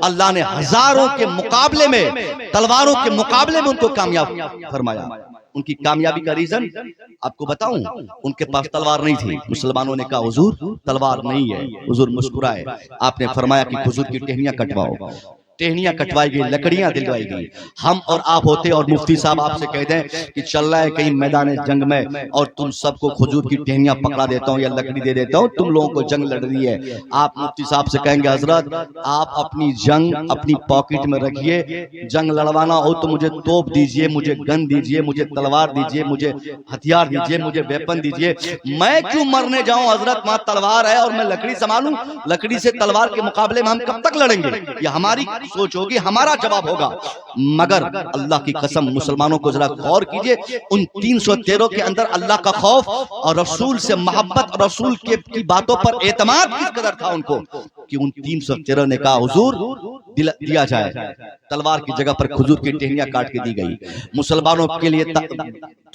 अल्लाह ने हजारों के मुकाबले में, तलवारों के मुकाबले में उनको कामयाब फरमाया। उनकी कामयाबी का रीजन आपको बताऊं, उनके पास तलवार नहीं थी। मुसलमानों ने कहा हुजूर तलवार नहीं है। हुजूर मुस्कुराए, आपने फरमाया कि हुजूर की टहनियां कटवाओ। टहनियां कटवाई गई, लकड़ियां दिलवाई गई। हम और आप होते और मुफ्ती साहब आपसे कह दें कि चल रहा है कहीं मैदान जंग में और तुम सबको खजूर की टहनियां पकड़ा देता हूं या लकड़ी दे देता हूं, तुम लोगों को जंग लड़ रही है। आप मुफ्ती साहब से कहेंगे हजरत आप अपनी जंग अपनी पॉकेट में रखिए, जंग लड़वाना हो तो मुझे तोप दीजिए, मुझे गन दीजिए, मुझे तलवार दीजिए, मुझे हथियार दीजिए, मुझे वेपन दीजिए। मैं क्यों मरने जाऊं हजरत, वहां तलवार है और मैं लकड़ी संभालूं। लकड़ी से तलवार के मुकाबले में हम कब तक लड़ेंगे, ये हमारी सोच होगी, हमारा जवाब होगा। मगर अल्लाह की कसम मुसलमानों को जरा गौर कीजिए, उन 313 के अंदर अल्लाह का खौफ और रसूल से मोहब्बत और रसूल की बातों पर एतमाद किस कदर था उनको कि उन 313 ने कहा हुजूर दिया जाए। तलवार की जगह पर खजूर की टहनियां काट के दी गई। मुसलमानों के लिए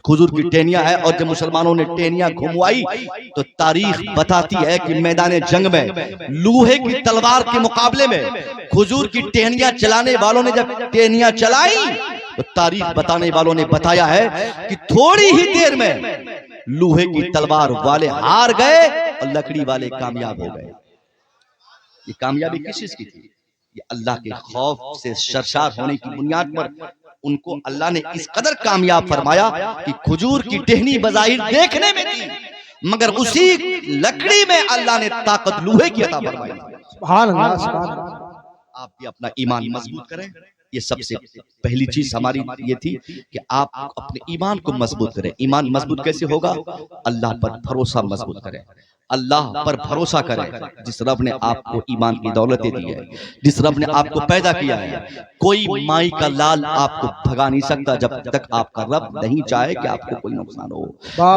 खजूर की टहनियां है और जब मुसलमानों ने टहनियां घुमवाई तो तारीख बताती है कि मैदान जंग में लोहे की तलवार के मुकाबले में खजूर की टहनियां चलाने वालों ने जब टहनियां चलाई तो तारीख बताने वालों ने बताया है कि थोड़ी ही देर में लोहे की तलवार वाले हार गए और लकड़ी वाले कामयाब हो गए। ये कामयाबी किस चीज की थी? ये अल्लाह के खौफ से सरशार होने की बुनियाद पर उनको अल्लाह ने इस कदर कामयाब फरमाया कि खजूर की टहनी बज़ाहिर देखने में थी मगर उसी लकड़ी में अल्लाह ने ताकत लोहे की अता फरमाई। सुभान अल्लाह, सुभान अल्लाह। आप भी अपना ईमान मजबूत करें। ये सबसे पहली चीज हमारी ये थी कि आप अपने ईमान को मजबूत करें। ईमान मजबूत कैसे होगा? अल्लाह पर भरोसा मजबूत करें, अल्लाह पर भरोसा करें। जिस रब ने आपको ईमान की दौलतें दी है, जिस रब ने आपको पैदा किया है, कोई माई का लाल आपको भगा नहीं सकता जब तक आपका रब नहीं चाहे कि आपको कोई नुकसान हो।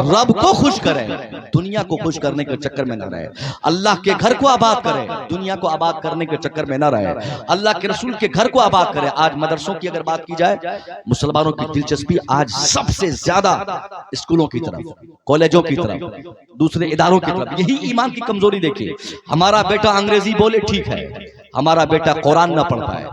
रब को खुश करें, दुनिया को खुश करने के चक्कर में न रहे। अल्लाह के घर को आबाद करें, दुनिया को आबाद करने के चक्कर में न रहे। अल्लाह के रसूल के घर को आबाद करें। आज मदरसों की अगर बात की जाए, मुसलमानों की दिलचस्पी आज सबसे ज्यादा स्कूलों की तरफ, कॉलेजों की तरफ, दूसरे इदारों की तरफ। यही ईमान की कमजोरी देखिए। हमारा बेटा अंग्रेजी बोले ठीक है, हमारा बेटा कुरान ना पढ़ पाए,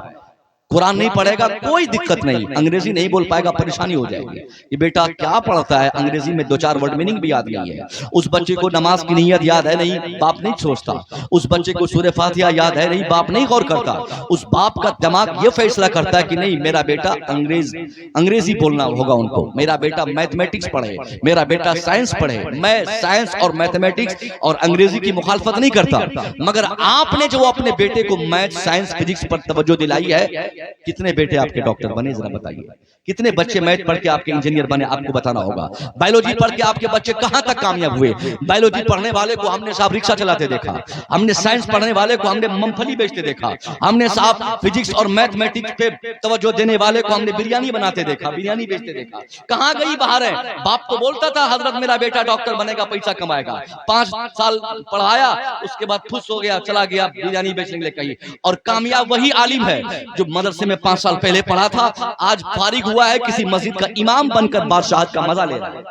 कुरान नहीं पढ़ेगा कोई दिक्कत नहीं, अंग्रेजी नहीं बोल पाएगा परेशानी हो जाएगी। ये बेटा क्या पढ़ता है, अंग्रेजी में 2-4 वर्ड मीनिंग भी याद नहीं है। उस बच्चे को नमाज की नीयत याद है नहीं, बाप नहीं सोचता। उस बच्चे को सूरह फातिहा याद है नहीं, बाप नहीं गौर करता। उस बाप का दिमाग ये फैसला करता है कि नहीं मेरा बेटा अंग्रेजी बोलना होगा उनको, मेरा बेटा मैथमेटिक्स पढ़े, मेरा बेटा साइंस पढ़े। मैं साइंस और मैथमेटिक्स और अंग्रेजी की मुखालफत नहीं करता, मगर आपने जो अपने बेटे को मैथ साइंस फिजिक्स पर तवज्जो दिलाई है, कितने बेटे आपके डॉक्टर बने जरा बताइए, कितने बच्चे मैथ पढ़ के आपके इंजीनियर बने, आपको बताना होगा। बायोलॉजी पढ़ के आपके बच्चे कहां तक कामयाब हुए। बायोलॉजी पढ़ने वाले को हमने साहब रिक्शा चलाते देखा, हमने साइंस पढ़ने वाले को हमने मूंगफली बेचते देखा, हमने साहब फिजिक्स और मैथमेटिक्स पे तवज्जो देने वाले को हमने बिरयानी बनाते देखा, बिरयानी बेचते देखा। कहां गई बाहर है? बाप तो बोलता था हजरत मेरा बेटा डॉक्टर बनेगा, पैसा कमाएगा। 5 साल पढ़ाया, उसके बाद खुश हो गया, चला गया बिरयानी बेचने के लिए कहीं। और कामयाब वही आलिम है जो मदरसे में 5 साल पहले पढ़ा था, आज फारिग हुआ है, किसी मस्जिद का इमाम बनकर बादशाहत का मजा ले रहा है।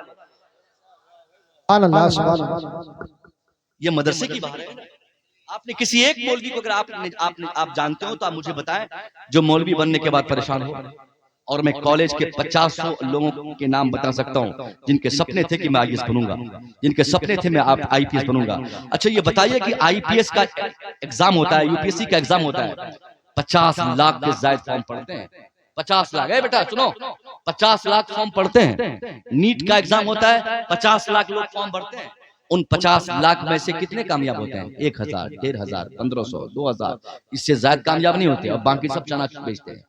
ये मदरसे की बात है। आपने किसी एक मौलवी को अगर आप जानते हो तो आप मुझे बताएं जो मौलवी बनने के बाद परेशान हो। और मैं कॉलेज के 50 लोगों के नाम बता सकता हूं जिनके सपने थे कि मैं आईएएस बनूंगा, जिनके सपने थे मैं आईपीएस बनूंगा। अच्छा ये बताइए कि आईपीएस का एग्जाम होता है, यूपीएससी का एग्जाम होता है, 50 लाख के ज्यादा फॉर्म पढ़ते हैं। 50 लाख है बेटा सुनो, 50 लाख फॉर्म पढ़ते हैं। नीट का एग्जाम होता है, 50 लाख लोग फॉर्म भरते हैं। उन 50 लाख में से कितने कामयाब होते हैं? 1000, 1500, 1500, 2000, इससे ज्यादा कामयाब नहीं होते। और बाकी सब चना बेचते हैं,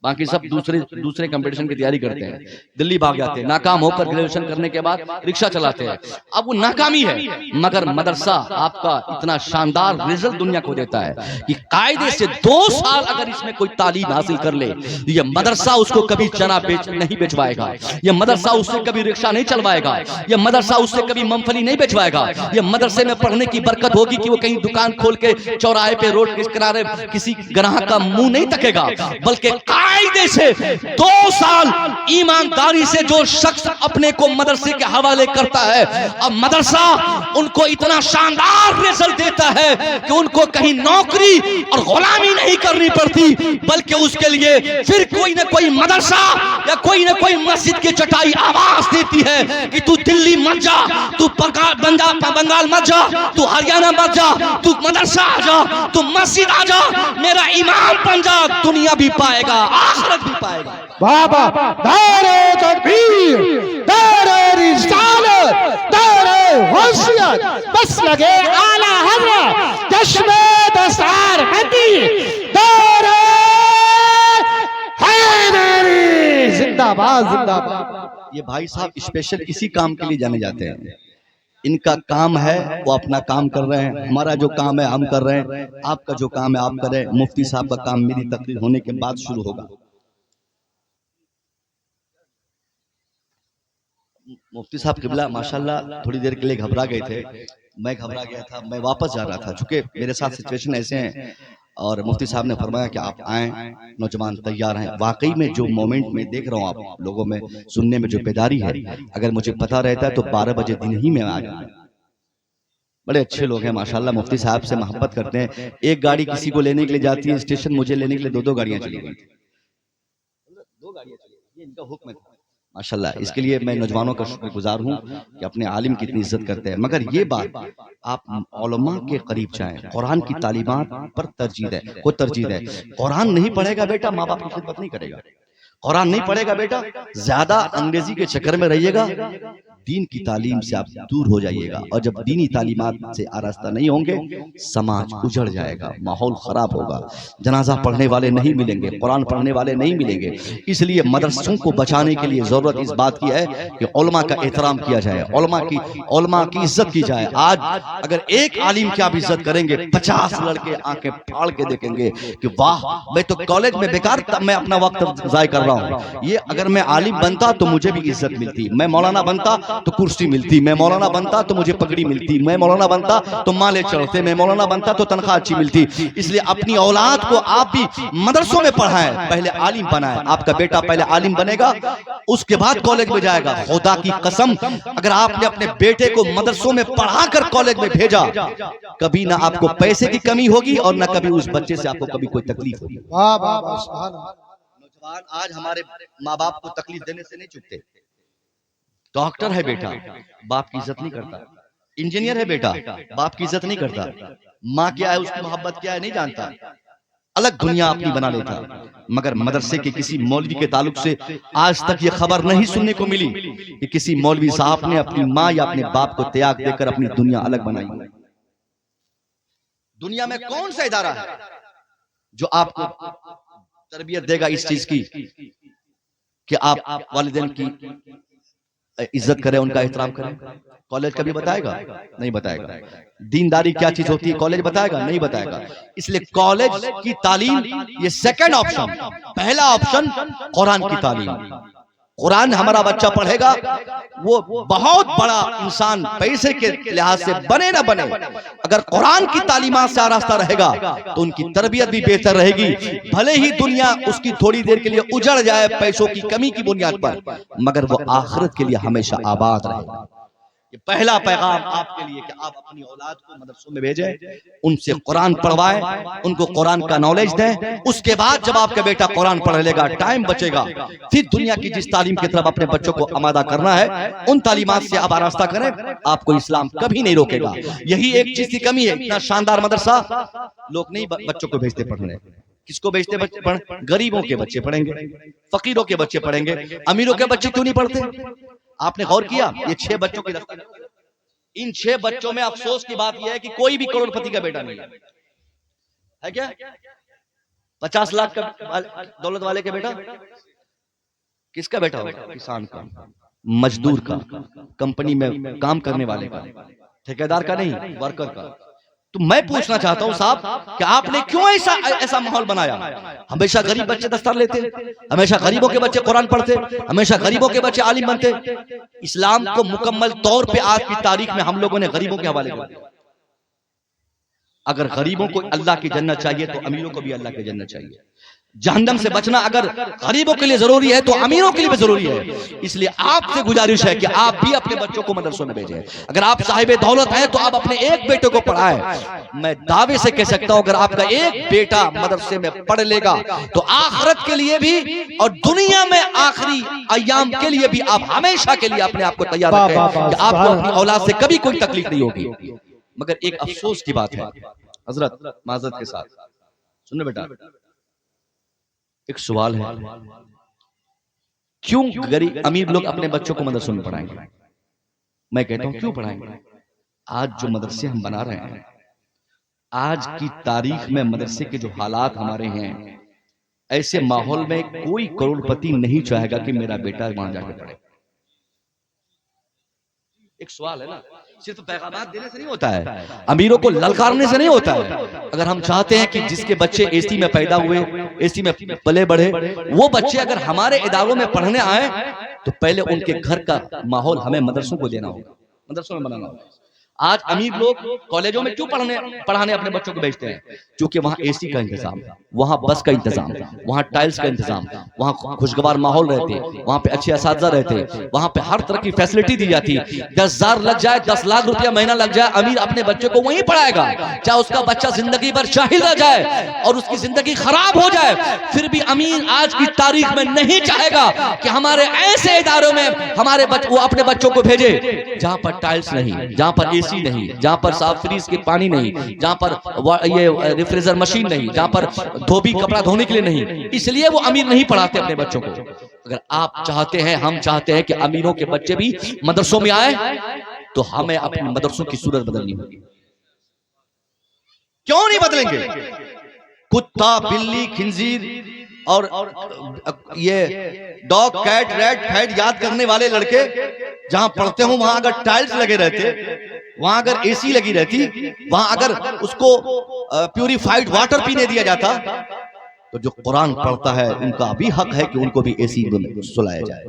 बाकी सब दूसरे कंपटीशन की तैयारी करते हैं, दिल्ली भाग जाते हैं, नाकाम होकर ग्रेजुएशन करने के बाद रिक्शा चलाते हैं। अब वो नाकामी है, मगर मदरसा आपका इतना शानदार रिजल्ट दुनिया को देता है कि कायदे से 2 साल अगर इसमें कोई तालीम हासिल कर ले, ये मदरसा उसको कभी चना नहीं बेचवाएगा, ये मदरसा उससे कभी रिक्शा नहीं चलवाएगा, ये मदरसा उससे कभी मूंगफली नहीं बेचवाएगा। ये मदरसे में पढ़ने की बरकत होगी कि वो कहीं दुकान खोल के चौराहे पे रोड के किनारे किसी ग्राहक का मुंह नहीं तकेगा, बल्कि कायदे से 2 साल ईमानदारी से जो शख्स अपने को मदरसे के हवाले करता है, अब मदरसा उनको इतना शानदार रिजल्ट देता है कि उनको कहीं नौकरी और गुलामी नहीं करनी पड़ती, बल्कि उसके लिए फिर कोई ना कोई मदरसा या कोई ना कोई मस्जिद की चटाई आवाज देती है कि तू दिल्ली मत जा, तू बंगाल मत जा, तू हरियाणा मत जा, तू मदरसा आ जा, तू मस्जिद आ जा, मेरा इमाम बन जा, दुनिया भी पाएगा आखिरत भी पाएगा। बाबा दारे तकबीर, दारे रिसालत, दारे वसीयत, बस लगे आला हज़रत चश्मे दस्तार हदी, दारे हैदरी जिंदाबाद जिंदाबाद। ये भाई साहब स्पेशल इसी काम के लिए जाने जाते हैं। इनका काम है वो अपना काम कर रहे हैं, हमारा जो काम है हम कर रहे हैं, आपका जो काम है आप कर रहे हैं। मुफ्ती साहब का काम मेरी तकरीर होने के बाद शुरू होगा। मुफ्ती साहब किबला माशाल्लाह थोड़ी देर के लिए घबरा गए थे, मैं घबरा गया था, मैं वापस जा रहा था, चूंकि मेरे साथ सिचुएशन ऐसे हैं। और मुफ्ती साहब ने फरमाया कि आप आएँ, नौजवान तैयार हैं। वाकई में जो मोमेंट में देख रहा हूँ आप लोगों में सुनने में जो बेदारी है, अगर मुझे पता रहता है तो 12 बजे दिन ही में आ जाता। बड़े अच्छे लोग हैं माशाल्लाह, मुफ्ती साहब से मोहब्बत करते हैं। एक गाड़ी किसी को लेने के लिए जाती है स्टेशन, मुझे लेने के लिए 2-2 गाड़ियां चली गई, 2 गाड़ियां चली गई, ये इनका हुक्म है माशाल्लाह। इसके लिए मैं नौजवानों का शुक्रगुजार हूँ कि अपने आलिम की इतनी इज्जत करते हैं। मगर ये बात आप उलमा के करीब जाएं, कुरान की तालीमात पर तरजीह है। कुरान नहीं पढ़ेगा बेटा माँ बाप की खिदमत नहीं करेगा, कुरान नहीं पढ़ेगा बेटा ज्यादा अंग्रेजी के चक्कर में रहिएगा, दीन की तालीम से आप दूर हो जाइएगा। और जब दीनी तालीमात से आरास्ता नहीं होंगे समाज उजड़ जाएगा, माहौल खराब होगा, जनाजा पढ़ने वाले नहीं मिलेंगे, कुरान पढ़ने वाले नहीं मिलेंगे। इसलिए मदरसों को बचाने के लिए जरूरत इस बात की है कि उलमा का एहतराम किया जाए, उलमा की इज्जत की जाए। आज अगर एक आलिम की आप इज्जत करेंगे 50 लड़के आंखें फाड़ के देखेंगे कि वाह मैं तो कॉलेज में बेकार मैं अपना वक्त जाया कर रहा हूँ, ये अगर मैं आलिम बनता तो मुझे भी इज्जत मिलती, मैं मौलाना बनता तो कुर्सी मिलती, मैं मौलाना बनता तो मुझे पगड़ी मिलती, मैं मौलाना बनता तो माले चढ़ते, मैं मौलाना बनता तो तनख्वाह अच्छी मिलती। इसलिए अपनी औलाद को आप भी मदरसों में पढ़ाएं, पहले आलिम बनाएं। आपका बेटा पहले आलिम बनेगा उसके बाद कॉलेज में जाएगा। खुदा की कसम अगर आपने अपने बेटे को मदरसों में पढ़ाकर कॉलेज में भेजा, कभी ना आपको पैसे की कमी होगी और ना कभी उस बच्चे से आपको कभी कोई तकलीफ होगी। नौजवान आज हमारे माँ बाप को तकलीफ देने से नहीं चुकते। डॉक्टर है बेटा, बाप की इज्जत नहीं करता, इंजीनियर है बेटा, बाप की इज्जत नहीं करता, माँ क्या है उसकी मोहब्बत क्या है नहीं जानता, अलग दुनिया अपनी बना लेता। मगर मदरसे के किसी मौलवी के ताल्लुक से आज तक ये खबर नहीं सुनने को मिली कि किसी मौलवी साहब ने अपनी माँ या अपने बाप को त्याग देकर अपनी दुनिया अलग बनाई। दुनिया में कौन सा इदारा है जो आपको तरबियत देगा इस चीज की कि आप वालिदैन की इज्जत करें, उनका एहतराम करें? कॉलेज कभी बताएगा? नहीं बताएगा। दीनदारी क्या चीज होती है कॉलेज बताएगा? नहीं बताएगा। इसलिए कॉलेज की तालीम ये सेकंड ऑप्शन, पहला ऑप्शन कुरान की तालीम। कुरान हमारा बच्चा पढ़ेगा वो बहुत बड़ा इंसान पैसे के लिहाज से बने ना बने, अगर कुरान की तालीमात से आरास्ता रहेगा तो उनकी तरबियत भी बेहतर रहेगी। भले ही दुनिया उसकी थोड़ी देर के लिए उजड़ जाए पैसों की कमी की बुनियाद पर, मगर वो आखिरत के लिए हमेशा आबाद रहेगा। ये पहला पैगाम आपके लिए कि आप अपनी औलाद को मदरसों में भेजें, उनसे कुरान पढ़वाएं, उनको कुरान का नॉलेज दें। उसके बाद जब आपका बेटा कुरान पढ़ लेगा, टाइम बचेगा, फिर दुनिया की जिस तालीम की तरफ अपने बच्चों को आमादा करना है उन तालीमात से आप आरास्ता करें, आपको इस्लाम कभी नहीं रोकेगा। यही एक चीज की कमी है, इतना शानदार मदरसा लोग नहीं बच्चों को भेजते पढ़ने। किसको भेजते बच्चे पढ़? गरीबों के बच्चे पढ़ेंगे, फकीरों के बच्चे पढ़ेंगे, अमीरों के बच्चे क्यों नहीं पढ़ते? आपने गौर किया? ये 6 बच्चों की दस्तक, इन 6 बच्चों में अफसोस की बात यह है कि कोई भी करोड़पति का बेटा नहीं है क्या? 50 लाख का दौलत वाले का बेटा किसका बेटा होगा? किसान का, मजदूर का, कंपनी में काम करने वाले का, ठेकेदार का नहीं, वर्कर का। तो मैं पूछना चाहता हूं साहब कि आपने क्यों ऐसा माहौल बनाया? हमेशा गरीब बच्चे दस्तार लेते, हमेशा गरीबों के बच्चे कुरान पढ़ते, हमेशा गरीबों के बच्चे आलिम बनते। इस्लाम को मुकम्मल तौर पे आज की तारीख में हम लोगों ने गरीबों के हवाले कर दिया। अगर गरीबों को अल्लाह की जन्नत चाहिए तो अमीरों को भी अल्लाह की जन्नत चाहिए। जहन्नम से बचना अगर गरीबों के लिए जरूरी है तो अमीरों के लिए भी जरूरी है। इसलिए आपसे गुजारिश है कि आप भी अपने बच्चों को मदरसों में भेजें। अगर आप साहिब दौलत हैं तो आप अपने एक बेटे को पढ़ाएं। मैं दावे से कह सकता हूं अगर आपका एक बेटा मदरसे में पढ़ लेगा तो आखिरत के लिए भी और दुनिया में आखिरी अय्याम के लिए भी आप हमेशा के लिए अपने आप को तैयार रखें कि आपको अपनी औलाद से कभी कोई तकलीफ नहीं होगी। मगर एक अफसोस की बात है हजरत, माजरत के साथ सुनने बेटा, एक सवाल है, क्यों गरीब अमीर लोग अपने बच्चों को मदरसों में पढ़ाएंगे? मैं कहता हूं क्यों पढ़ाएंगे? आज जो मदरसे हम बना रहे हैं, आज की तारीख में मदरसे के जो हालात हमारे हैं, ऐसे माहौल में कोई करोड़पति नहीं चाहेगा कि मेरा बेटा वहां जाके पढ़े। एक सवाल है ना, सिर्फ पैगामात देने से नहीं होता है, अमीरों को ललकारने से नहीं होता है। अगर हम चाहते हैं कि जिसके बच्चे एसी में पैदा हुए, एसी में पले बढ़े, वो बच्चे अगर हमारे इदारों में पढ़ने आए तो पहले उनके घर का माहौल हमें मदरसों को देना होगा, मदरसों में बनाना होगा। आज अमीर लोग कॉलेजों में क्यों पढ़ाने अपने बच्चों को भेजते हैं? क्योंकि वहां एसी का इंतजाम, वहां बस का इंतजाम, वहां टाइल्स का इंतजाम, वहां खुशगवार माहौल रहते, वहां पे अच्छे असातिज़ा रहते, वहां पे हर तरह की फैसिलिटी दी जाती। 10,000 लग जाए, 10 लाख रुपया महीना लग जाए, अमीर अपने बच्चे को वहीं पढ़ाएगा, चाहे उसका बच्चा जिंदगी भर जाहिल रह जाए और उसकी जिंदगी खराब हो जाए, फिर भी अमीर आज की तारीख में नहीं चाहेगा कि हमारे ऐसे इदारों में हमारे वो अपने बच्चों को भेजे जहां पर टाइल्स नहीं, जहां पर एसी नहीं, जहां पर साफ फ्रीज के पानी नहीं, जहां पर ये रेफ्रिजरेटर मशीन नहीं, जहां पर धोबी कपड़ा धोने के लिए नहीं। इसलिए वो अमीर नहीं पढ़ाते अपने बच्चों को। अगर आप चाहते हैं, हम चाहते हैं कि अमीरों के बच्चे भी मदरसों में आए तो हमें अपने मदरसों की सूरत बदलनी होगी। क्यों नहीं बदलेंगे? कुत्ता, बिल्ली, खिंजीर और ये डॉग, कैट, रैट, फैट याद करने वाले लड़के जहां पढ़ते हो वहां अगर टाइल्स लगे रहते, वहां अगर एसी लगी रहती, वहां अगर उसको प्यूरिफाइड वाटर पीने दिया जाता, तो जो कुरान पढ़ता है उनका भी हक है कि उनको भी एसी में सुलाया जाए,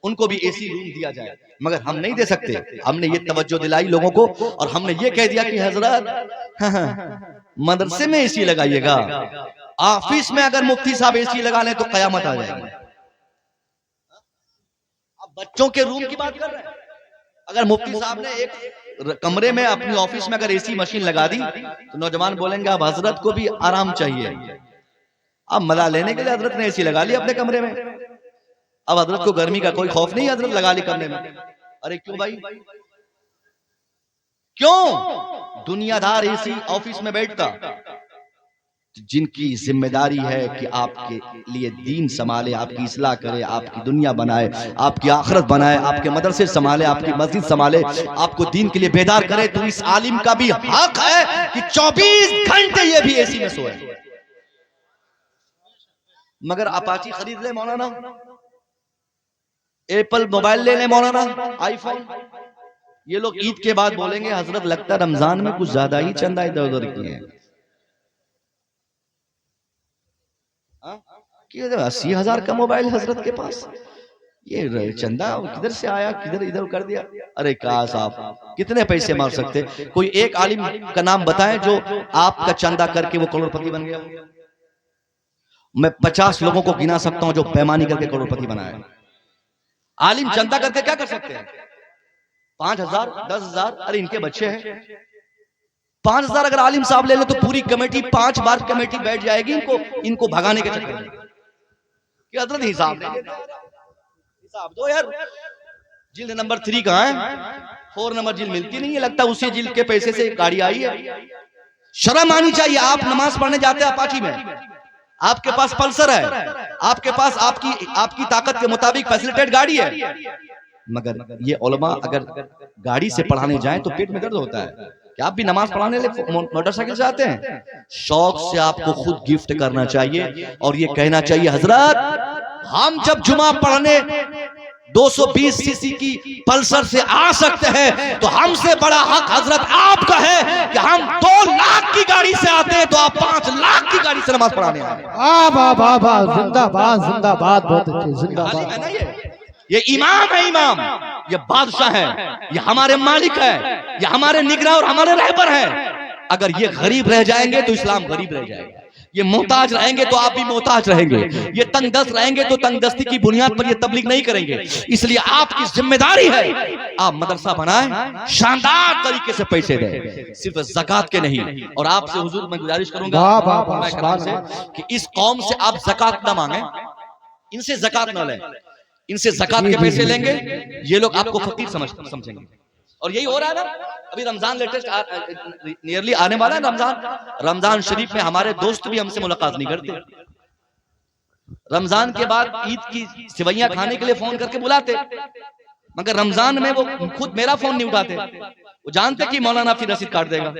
उनको भी एसी रूम दिया जाए। मगर हम नहीं दे सकते। हमने ये तवज्जो दिलाई लोगों को और हमने ये कह दिया कि हजरत मदरसे में एसी लगाइएगा, ऑफिस में अगर मुफ्ती साहब एसी लगा लें तो कयामत आ जाएगी। अब बच्चों के रूम की बात कर रहे हैं। अगर मुफ्ती साहब ने एक कमरे में अपनी ऑफिस में अगर एसी मशीन लगा दी तो नौजवान बोलेंगे अब हजरत को भी आराम चाहिए। अब मजा लेने के लिए हजरत ने एसी लगा ली अपने कमरे में, अब हजरत को गर्मी का कोई खौफ नहीं, हजरत लगा ली कमरे में। अरे क्यों भाई, क्यों? दुनियादार एसी ऑफिस में बैठता, जिनकी जिम्मेदारी है कि आपके लिए दीन संभाले, आपकी इस्लाह करे, आपकी दुनिया बनाए, आपकी आखिरत बनाए, आपके मदरसे संभाले, आपकी मस्जिद संभाले, आपको दीन के लिए बेदार करे, तो इस आलिम का भी हक है कि 24 घंटे ये भी एसी में सोए। मगर अपाची खरीद ले मौलाना, एप्पल मोबाइल ले ले मौलाना, आईफोन, ये लोग ईद के बाद बोलेंगे हजरत लगता रमजान में कुछ ज्यादा ही चंदा इधर उधर किए हैं। 80,000 का मोबाइल हजरत के पास, ये चंदा किधर से आया, किधर इधर कर दिया। अरे कहा साहब कितने पैसे मार सकते? कोई एक आलिम का नाम बताएं जो आपका चंदा करके वो करोड़पति बन गया। मैं 50 लोगों को गिना सकता हूं जो बेईमानी करके करोड़पति बनाए। आलिम चंदा करके क्या कर सकते हैं? 5,000, 10,000, अरे इनके बच्चे हैं। 5,000 अगर आलिम साहब ले ले तो पूरी कमेटी 5 बार कमेटी बैठ जाएगी इनको भगाने के चक्कर में। क्या हजरत हिसाब दो यार। जिल्द नंबर 3 कहां है? 4 नंबर जिल्द मिलती नहीं है, लगता उसी जिल्द के पैसे से गाड़ी आई है। शर्म आनी चाहिए। आप नमाज पढ़ने जाते हैं अपाची में, आपके पास पल्सर है, आपके पास आपकी ताकत के मुताबिक फैसिलिटेड गाड़ी है, मगर ये उलमा अगर गाड़ी से पढ़ाने जाएं तो पेट में दर्द होता है। क्या आप भी नमाज पढ़ाने मोटरसाइकिल से आते हैं? शौक से आपको खुद गिफ्ट करना चाहिए और ये कहना चाहिए हजरत हम जब जुमा पढ़ने 220 सीसी की पल्सर से आ सकते हैं तो हमसे बड़ा हक हजरत आपका है कि हम 2 लाख की गाड़ी से आते हैं तो आप 5 लाख की गाड़ी से नमाज पढ़ाने आए। जिंदाबाद जिंदाबाद, बहुत अच्छे, जिंदाबाद। ये इमाम है, इमाम, ये बादशाह है, ये हमारे मालिक है, ये हमारे निगरान और हमारे रहबर है। अगर ये गरीब रह जाएंगे तो इस्लाम गरीब रह जाएगा, ये मोहताज रहेंगे तो आप भी मोहताज रहेंगे, ये तंगदस्त रहेंगे तो तंगदस्ती की बुनियाद पर ये तबलीग नहीं करेंगे। इसलिए आपकी जिम्मेदारी है आप मदरसा बनाएं, शानदार तरीके से पैसे दें, सिर्फ ज़कात के नहीं। और आपसे हुजूर मैं गुजारिश करूंगा कि इस कौम से आप ज़कात ना मांगे, इनसे ज़कात ना लें, इनसे ज़कात के पैसे लेंगे ये लोग आपको फकीर समझेंगे। और यही हो रहा है ना, अभी रमजान लेटेस्ट नियरली आने वाला है रमजान शरीफ में हमारे दोस्त भी हमसे मुलाकात नहीं करते। रमजान के बाद ईद की सिवैयां खाने के लिए फोन करके बुलाते, मगर रमजान में वो खुद मेरा फोन नहीं उठाते, वो जानते कि मौलाना फिर रसीद काट देगा।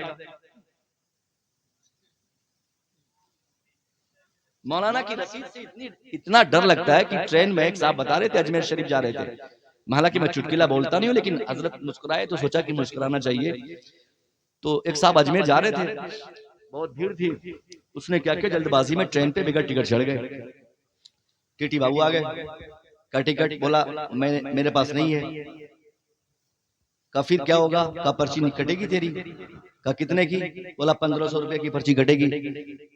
मौलाना की रसीद से इतना डर लगता है कि ट्रेन में एक साहब बता रहे थे अजमेर शरीफ जा रहे थे, हालांकि मैं चुटकिला बोलता नहीं हूं, लेकिन हजरत मुस्कुराए तो सोचा कि मुस्कुराना चाहिए। तो एक साहब अजमेर जा रहे थे, बहुत भीड़ थी, उसने क्या किया जल्दबाजी में ट्रेन पे बिगड़ टिकट चढ़ गए। टीटी बाबू आ गए, का टिकट, बोला मेरे पास नहीं है। का फिर क्या होगा, का पर्ची नहीं कटेगी तेरी, का कितने की, बोला 1500 रुपए की पर्ची कटेगी।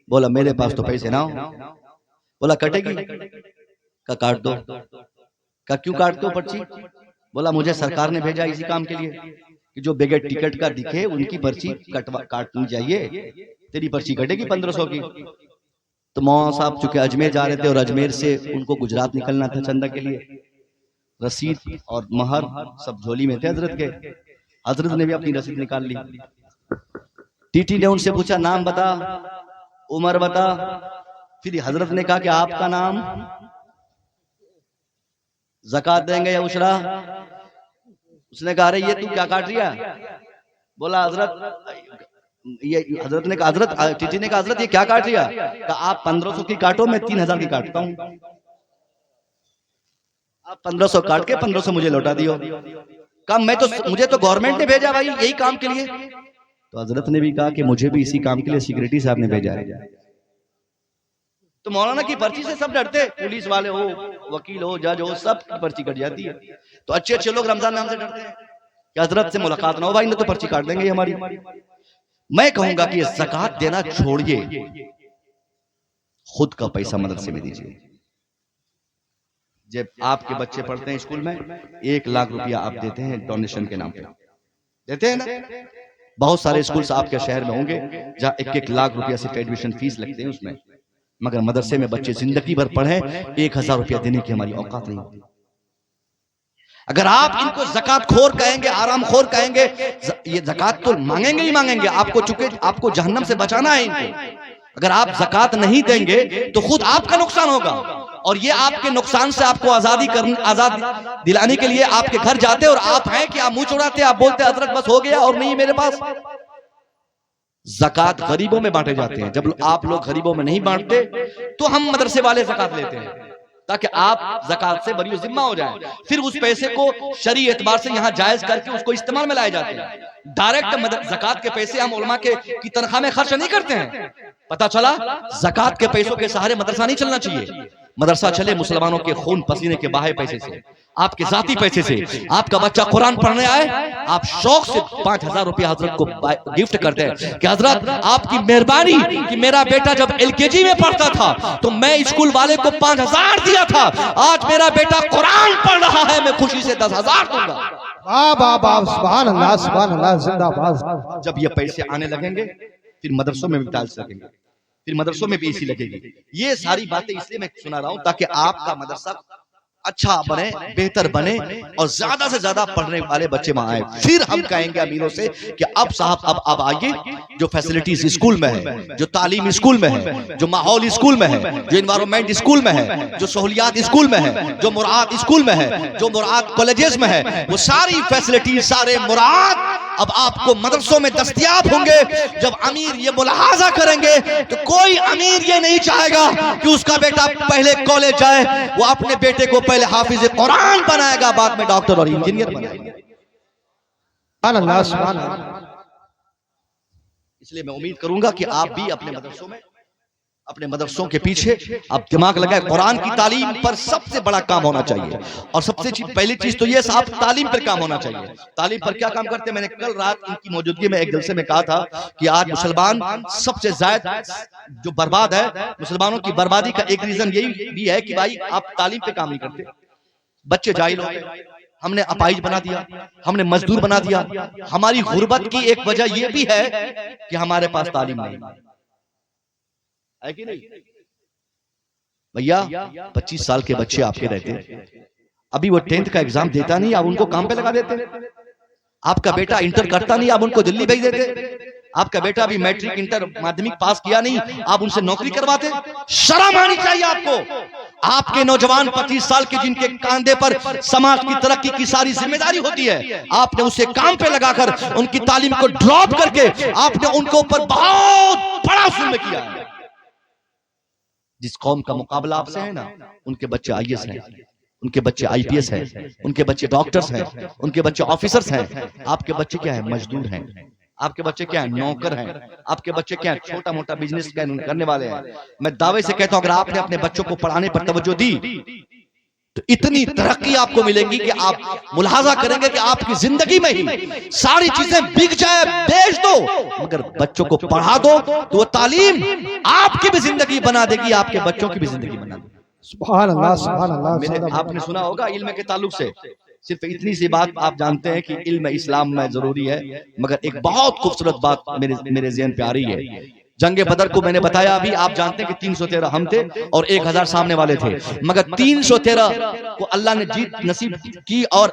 बोला मेरे पास तो पैसे ना हो। बोला कटेगी, का काट दो। का क्यों काटते हो पर्ची? बोला मुझे सरकार ने भेजा इसी काम के लिए कि जो बगैर टिकट का दिखे उनकी पर्ची काटनी चाहिए, तेरी पर्ची कटेगी 1500 की। तो मौलाना साहब चूंकि अजमेर जा रहे थे और अजमेर से उनको गुजरात निकलना था चंदा के लिए, रसीद और महर सब झोली में थे हजरत के। हजरत ने भी अपनी रसीद निकाल ली। टीटी ने उनसे पूछा नाम बता, उम्र बता। फिर हजरत ने कहा कि आपका नाम, ज़कात देंगे या उशरा? उसने कहा अरे ये तू क्या काट रिया? बोला हजरत ये, हजरत ने कहा, हजरत टीटी ने कहा हजरत ये क्या काट रिया? कहा आप 1500 की काटो, मैं 3000 की काटता हूं। आप 1500 काट के 1500 मुझे लौटा दियो। कहा मैं तो, मुझे तो गवर्नमेंट ने भेजा भाई यही काम के लिए। तो हजरत ने भी कहा कि मुझे भी इसी काम के लिए सिक्योरिटी साहब ने भेजा है। तो मौलाना की पर्ची से सब डरते, पुलिस वाले हो, वकील हो, जज हो, सब की पर्ची कट जाती है। तो अच्छे अच्छे लोग रमजान नाम से डरते हैं कि हजरत से मुलाकात ना हो भाई, नहीं तो पर्ची काट देंगे हमारी। मैं कहूंगा कि ज़कात देना छोड़िए, खुद का पैसा मदरसे में दीजिए। जब आपके बच्चे पढ़ते हैं स्कूल में, 1 लाख रुपया आप देते हैं डोनेशन के नाम पे, देते हैं ना। बहुत सारे स्कूल्स आपके शहर में होंगे जहां 1-1 लाख रुपया सिर्फ एडमिशन फीस लगते हैं उसमें, मगर मदरसे में बच्चे जिंदगी भर पढ़े 1000 रुपया देने की हमारी औकात नहीं होती। अगर आप इनको ज़कात खोर कहेंगे, आराम खोर कहेंगे, ये ज़कात तो मांगेंगे ही मांगेंगे आपको, चूंकि आपको जहन्नम से बचाना है इनको। अगर आप ज़कात नहीं देंगे तो खुद आपका नुकसान होगा, और ये आपके नुकसान से आपको आजाद दिलाने के लिए आपके घर जाते, और आप हैं कि आप मुंह चुराते, आप बोलते हजरत बस हो गया और नहीं मेरे पास। ज़कात गरीबों में बांटे जाते हैं, जब आप लोग गरीबों में नहीं बांटते तो हम मदरसे वाले ज़कात लेते हैं, ताकि आप ज़कात से बरी जिम्मा हो जाए। फिर उस पैसे को शरई एतबार से यहाँ जायज करके उसको इस्तेमाल में लाए जाते हैं। डायरेक्ट ज़कात के पैसे हम उलमा की तनख्वाह में खर्च नहीं करते हैं। पता चला ज़कात के पैसों के सहारे मदरसा नहीं चलना चाहिए। मदरसा चले मुसलमानों के खून पसीने के बहाए पैसे से, आपके जाती पैसे से। आपका बच्चा कुरान पढ़ने आए, आप शौक से 5000 रुपया हजरत को गिफ्ट करते हैं कि हजरत आपकी मेहरबानी कि मेरा बेटा जब LKG में पढ़ता था तो मैं स्कूल वाले को 5000 दिया था, आज मेरा बेटा कुरान पढ़ रहा है, मैं खुशी से 10,000 दूंगा। सुभान अल्लाह जिंदाबाद। जब ये पैसे आने लगेंगे फिर मदरसों में भी टाइल्स लगेंगे, फिर मदरसों में भी AC लगेगी। ये सारी बातें इसलिए मैं सुना रहा हूं ताकि आपका मदरसा अच्छा बने, बेहतर बने और ज्यादा से ज्यादा पढ़ने वाले बच्चे वहां आए। फिर हम कहेंगे अमीरों से कि अब साहब अब आइए, जो फैसिलिटीज स्कूल में है, जो तालीम स्कूल में है, जो माहौल स्कूल में है, जो इन्वायरमेंट स्कूल में है, जो सहूलियात स्कूल में है, जो मुराद स्कूल में है, जो मुराद कॉलेजेस में है, वो सारी फैसिलिटीज, सारे मुराद अब आपको मदरसों में दस्तयाब होंगे। जब अमीर ये मुलाहाजा करेंगे तो कोई अमीर ये नहीं चाहेगा कि उसका बेटा पहले कॉलेज जाए, वो अपने बेटे को पहले हाफिज कुरान बनाएगा, बाद में डॉक्टर और इंजीनियर बनाएगा। इसलिए मैं उम्मीद करूंगा कि आप भी अपने मदरसों में अपने मदरसों के पीछे आप दिमाग लगाए। कुरान की तालीम पर सबसे बड़ा काम होना चाहिए, और सबसे पहली चीज तो ये साहब तालीम पर काम होना चाहिए। तालीम पर क्या काम करते हैं? मैंने कल रात इनकी मौजूदगी में एक जलसे में कहा था कि आज मुसलमान सबसे ज्यादा जो बर्बाद है, मुसलमानों की बर्बादी का एक रीजन यही भी है कि भाई आप तालीम पे काम नहीं करते। बच्चे जाहिल हो गए, हमने अपाहिज बना दिया, हमने मजदूर बना दिया। हमारी गुर्बत की एक वजह यह भी है कि हमारे पास तालीम नहीं है कि नहीं भैया? 25 साल के बच्चे आपके रहते, अभी वो 10th का एग्जाम देता नहीं, आप उनको काम पे लगा देते। आपका बेटा इंटर करता नहीं, आप उनको दिल्ली भेज देते। आपका बेटा अभी मैट्रिक इंटर माध्यमिक पास किया नहीं, आप उनसे नौकरी करवाते। शर्म आनी चाहिए आपको। आपके नौजवान 25 साल के जिनके कांधे पर समाज की तरक्की की सारी जिम्मेदारी होती है, आपने उसे काम पे लगाकर उनकी तालीम को ड्रॉप करके आपने उनके ऊपर बहुत बड़ा जुल्म किया है। जिस कौम का मुकाबला आपसे है ना, उनके बच्चे IAS हैं, उनके बच्चे IPS हैं, उनके बच्चे डॉक्टर्स हैं, उनके बच्चे ऑफिसर्स हैं। आपके बच्चे क्या है? मजदूर हैं। आपके बच्चे क्या है? नौकर हैं। आपके बच्चे क्या है? छोटा मोटा बिजनेस करने वाले हैं। मैं दावे से कहता हूं अगर आपने अपने बच्चों को पढ़ाने पर तवज्जो दी तो इतनी तरक्की आपको मिलेगी कि आप मुलाहाजा करेंगे कि आपकी जिंदगी में ही सारी चीजें बिक जाए, बेच दो, मगर बच्चों को पढ़ा दो तो वो तालीम आपकी भी जिंदगी बना देगी, आपके बच्चों की भी जिंदगी बना देगी। सुभान अल्लाह, सुभान अल्लाह। आपने सुना होगा इल्म के ताल्लुक से, सिर्फ इतनी सी बात आप जानते हैं कि इल्म इस्लाम में जरूरी है, मगर एक बहुत खूबसूरत बात मेरे ज़हन पे आ रही है। जंगे बदर को मैंने बताया, अभी आप जानते हैं कि 313 हम थे और 1000 सामने वाले थे, मगर 313 को अल्लाह ने जीत नसीब की और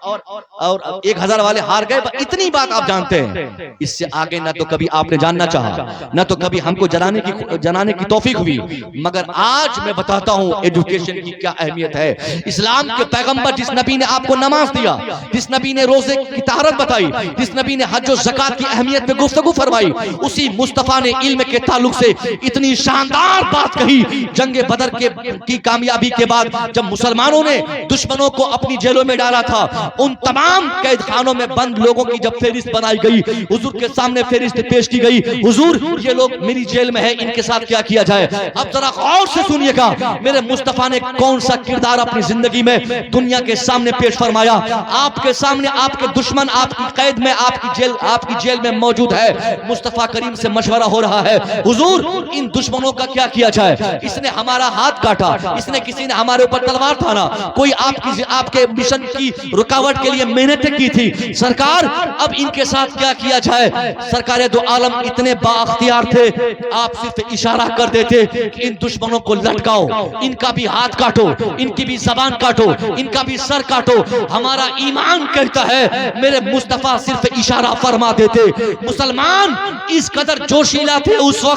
1000 वाले हार गए। इतनी बात आप जानते हैं। इससे आगे ना तो कभी आपने जानना चाहा, ना तो कभी हमको जनाने की तौफीक हुई, मगर आज मैं बताता हूं एजुकेशन की क्या अहमियत है। इस्लाम के पैगंबर जिस नबी ने आपको नमाज दिया, जिस नबी ने रोजे की ताहरत बताई, जिस नबी ने हज और ज़कात की अहमियत पे गुफ्तगू फरमाई, उसी मुस्तफा ने इल्म के ताल्लुक से इतनी शानदार बात कही। जंगे बदर की कामयाबी के बाद जब मुसलमानों ने दुश्मनों को अपनी जेलों में डाला था, उन तमाम कैद खानों में बंद लोगों की जब फेरिस्त बनाई गई, हुजूर के सामने फेरिस्त पेश की गई, हुजूर ये लोग मेरी जेल में है, इनके साथ क्या किया जाए। अब जरा गौर से सुनिएगा, मेरे मुस्तफा ने कौन सा किरदार अपनी जिंदगी में दुनिया के सामने पेश फरमाया। आपके सामने आपके दुश्मन आपकी कैद में, आपकी जेल में मौजूद है। मुस्तफा करीम से मशवरा हो रहा है, हुजूर इन दुश्मनों का क्या किया जाए। इसने हमारा हाथ काटा, इसने किसी ने हमारे ऊपर तलवार थाना, कोई आपके मिशन की रुकावट के लिए मेहनतें की थी, सरकार अब इनके साथ क्या किया जाए। सरकार दो आलम इतने बाख्तियार थे, आप सिर्फ इशारा कर देते कि इन दुश्मनों को लटकाओ, इनका भी हाथ काटो, इनकी भी जबान काटो, इनका भी सर काटो। हमारा ईमान कहता है, मेरे मुस्तफा सिर्फ इशारा फरमा देते। मुसलमान इस कदर जोशीला थे उस वक्त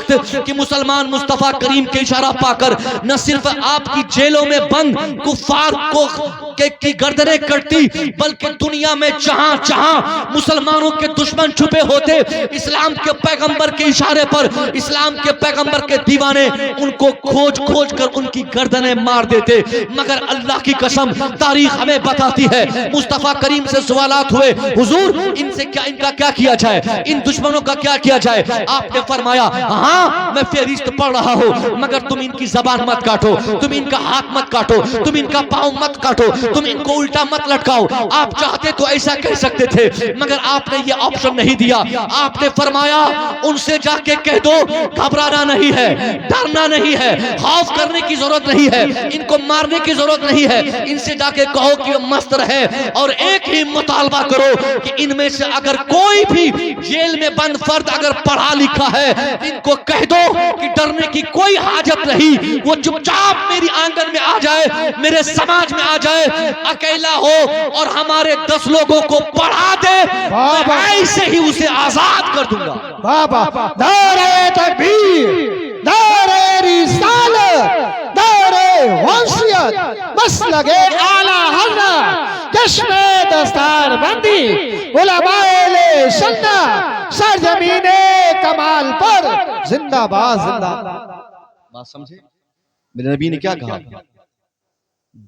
कि मुसलमान मुस्तफा करीम के इशारा पाकर न सिर्फ आपकी जेलों में बंद कुफार को की गर्दनें कटती, बल्कि दुनिया में जहां जहां मुसलमानों के दुश्मन छुपे होते, इस्लाम के पैगंबर के इशारे पर इस्लाम के पैगंबर के दीवाने उनको खोज खोज कर उनकी गर्दनें मार देते। मगर अल्लाह की कसम तारीख हमें बताती है, मुस्तफा करीम से सवालात हुए, हुजूर इनका क्या किया जाए, इन दुश्मनों का क्या किया जाए। आपने फरमाया, हाँ मैं फेरिस्त पढ़ रहा हूँ, मगर तुम इनकी जबान मत काटो, तुम इनका हाथ मत काटो, तुम इनका पाँव मत काटो, तुम इनको उल्टा मत लटकाओ। आप चाहते तो ऐसा कह सकते थे, मगर आपने ये ऑप्शन नहीं दिया। आपने फरमाया उनसे जाके कह दो घबराना नहीं है, डरना नहीं है, खौफ करने की जरूरत नहीं है, इनको मारने की जरूरत नहीं है। इनसे जाके कहो कि वो मस्त रहे और एक ही मुतालबा करो कि इनमें से अगर कोई भी जेल में बंद फर्द अगर पढ़ा लिखा है, इनको कह दो कि डरने की कोई हाजत नहीं, वो चुपचाप मेरी आंगन में आ जाए, मेरे समाज में आ जाए, अकेला हो और हमारे 10 लोगों को पढ़ा दे, मैं ऐसे ही उसे आजाद कर दूंगा। बाबा नारे तकबीर, नारे रिसालत, नारे वंशियत, मसलके आला हज़रत, चश्मे दस्तार बंदी, उलमाए सुन्नत, सरजमीने कमाल पर जिंदाबाद जिंदाबाद। बात समझे? मेरे नबी ने क्या कहा,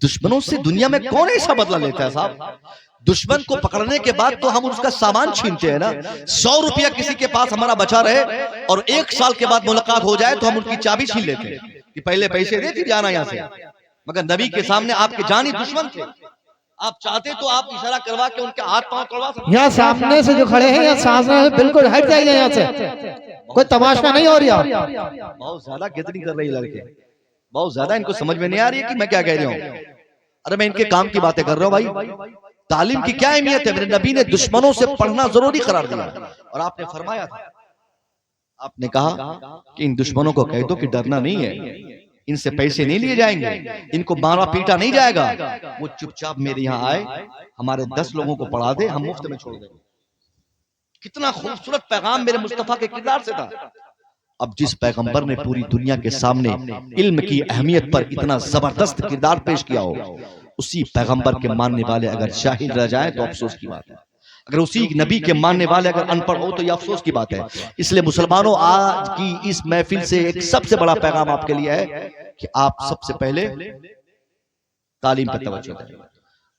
दुश्मनों से दुनिया में कौन ऐसा बदला लेता है साहब दुश्मन को पकड़ने के बाद तो हम उसका सामान छीनते हैं ना। 100 रुपया किसी के पास हमारा बचा रहे और 1 साल के बाद मुलाकात हो जाए तो हम उनकी चाबी छीन लेते हैं कि पहले पैसे दे फिर जाना यहां से। मगर नबी के सामने आपके जानी दुश्मन थे, आप चाहते तो आप इशारा करवा के उनके हाथ पांव तोड़वा सकते। यहाँ सामने से जो खड़े हैं, यहाँ सामने से बिल्कुल हट जाइए, यहाँ से कोई तमाशा नहीं हो रहा। बहुत ज्यादा कितनी कर रही लड़के, बहुत ज्यादा इनको समझ में नहीं आ रही है कि मैं क्या कह रही हूँ। अरे मैं इनके काम की बातें कर रहा हूँ भाई। तालीम की क्या अहमियत है, मेरे नबी ने दुश्मनों से पढ़ना जरूरी करार दिया और आपने फरमाया था, आपने कहा कि इन दुश्मनों को कह दो कि डरना नहीं है, इनसे पैसे नहीं लिए जाएंगे, इनको मारा पीटा नहीं जाएगा, वो चुपचाप मेरे यहाँ आए, हमारे 10 लोगों को पढ़ा दे, हम मुफ्त में छोड़ देंगे। कितना खूबसूरत पैगाम मेरे मुस्तफा के किरदार से था। अब जिस पैगंबर ने पूरी दुनिया के सामने इल्म की अहमियत पर इतना जबरदस्त किरदार पेश किया हो, उसी पैगंबर के मानने वाले अगर जाहिल रह जाए तो अफसोस की बात है। अगर उसी नबी के मानने वाले अगर अनपढ़ हो तो यह अफसोस की बात है। इसलिए मुसलमानों, आज की इस महफिल से एक सबसे बड़ा पैगाम आपके लिए है कि आप सबसे पहले तालीम पर तवज्जो दें।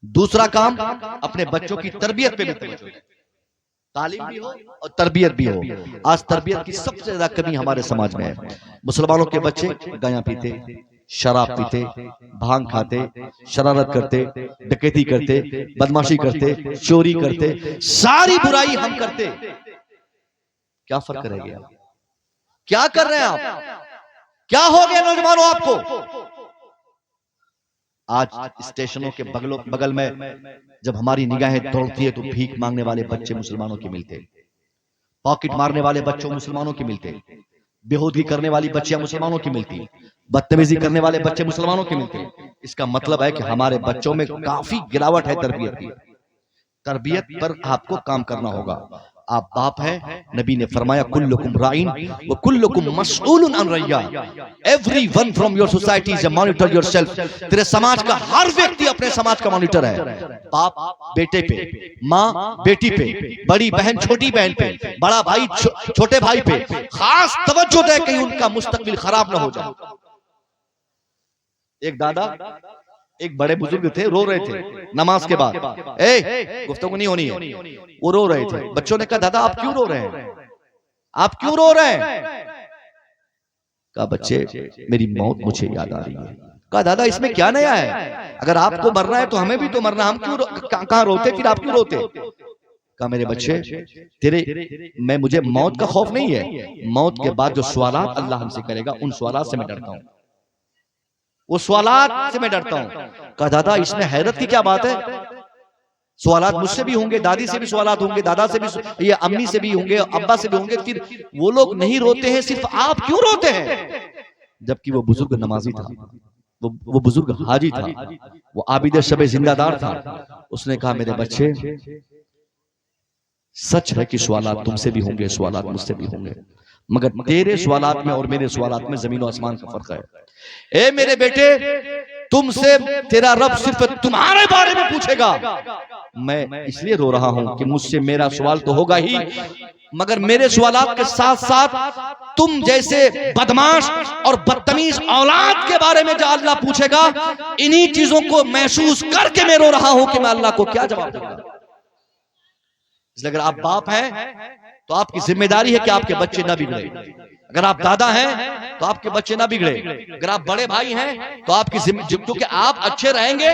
दूसरा काम, अपने बच्चों की तरबियत पे भी तवज्जो दें। तालीम भी हो और तरबियत भी हो। आज तरबियत की सबसे ज्यादा कमी हमारे समाज में है। मुसलमानों के बच्चे गांजा पीते, शराब पीते, भांग खाते, शरारत करते, डकैती करते, बदमाशी करते, चोरी करते, सारी बुराई हम करते। क्या फर्क रह गया? क्या कर रहे हैं आप? क्या हो गया नौजवानों आपको? आज स्टेशनों के बगल में जब हमारी निगाहें दौड़ती है तो भीख मांगने वाले बच्चे मुसलमानों के मिलते, पॉकेट मारने वाले बच्चों मुसलमानों के मिलते, बेहूदगी करने वाली बच्चियां मुसलमानों की मिलती, बदतमीजी करने वाले बच्चे मुसलमानों के मिलते। इसका मतलब है कि हमारे बच्चों में काफी गिरावट है तरबियत की। तरबियत पर आपको काम करना होगा। आप बाप हैं, नबी ने फरमाया कुल्लुकुम राइन व कुल्लुकुम मसऊलुन अन रइया। Everyone from your society is a monitor yourself. तेरे समाज का हर व्यक्ति अपने समाज का मॉनिटर है। बाप बेटे पे, माँ बेटी पे, बड़ी बहन छोटी बहन पे, बड़ा भाई छोटे भाई पे खास तवज्जो दे कहीं उनका मुस्तकबिल खराब ना हो जाए। एक दादा, एक बड़े बुजुर्ग थे, रो रहे थे नमाज के बाद। गुफ्तगू नहीं होनी है। वो रो रहे थे। बच्चों ने कहा दादा आप क्यों रो रहे हैं? आप क्यों रो रहे हैं? कहा बच्चे मेरी मौत मुझे याद आ रही है। कहा दादा इसमें क्या नया है? अगर आपको मरना है तो हमें भी तो मरना, हम क्यों कहां रोते, फिर आप क्यों रोते? कहा मेरे बच्चे मैं मुझे मौत का खौफ नहीं है, मौत के बाद जो सवालात अल्लाह हमसे करेगा उन सवालात से मैं डरता हूं, वो सवालात से मैं डरता हूं। कहा दादा इसमें हैरत की क्या बात है? सवालात मुझसे भी होंगे, दादी से भी सवालात होंगे, दादा से भी, ये अम्मी से भी होंगे, अब्बा से भी होंगे, फिर वो लोग नहीं रोते हैं, सिर्फ आप क्यों रोते हैं? जबकि वो बुजुर्ग नमाजी था, वो बुजुर्ग हाजी था, वो आबिद शबे जिंदादार था। उसने कहा मेरे बच्चे सच है कि सवालात तुमसे भी होंगे, सवालात मुझसे भी होंगे, मगर तेरे सवालात में और मेरे सवालात में जमीन और आसमान का फर्क है। ए मेरे बेटे, तुमसे तेरा रब सिर्फ तुम्हारे बारे में पूछेगा। मैं इसलिए रो रहा हूं कि मुझसे मेरा सवाल तो होगा ही, मगर मेरे सवालात के साथ साथ तुम जैसे बदमाश और बदतमीज औलाद के बारे में जो अल्लाह पूछेगा, इन्हीं चीजों को महसूस करके मैं रो रहा हूं कि मैं अल्लाह को क्या जवाब दूंगा। इसलिए अगर आप बाप हैं तो आपकी जिम्मेदारी है कि आपके बच्चे ना बिगड़े। अगर आप दादा हैं तो आपके बच्चे ना बिगड़े। अगर आप बड़े भाई हैं तो आपकी क्योंकि आप अच्छे रहेंगे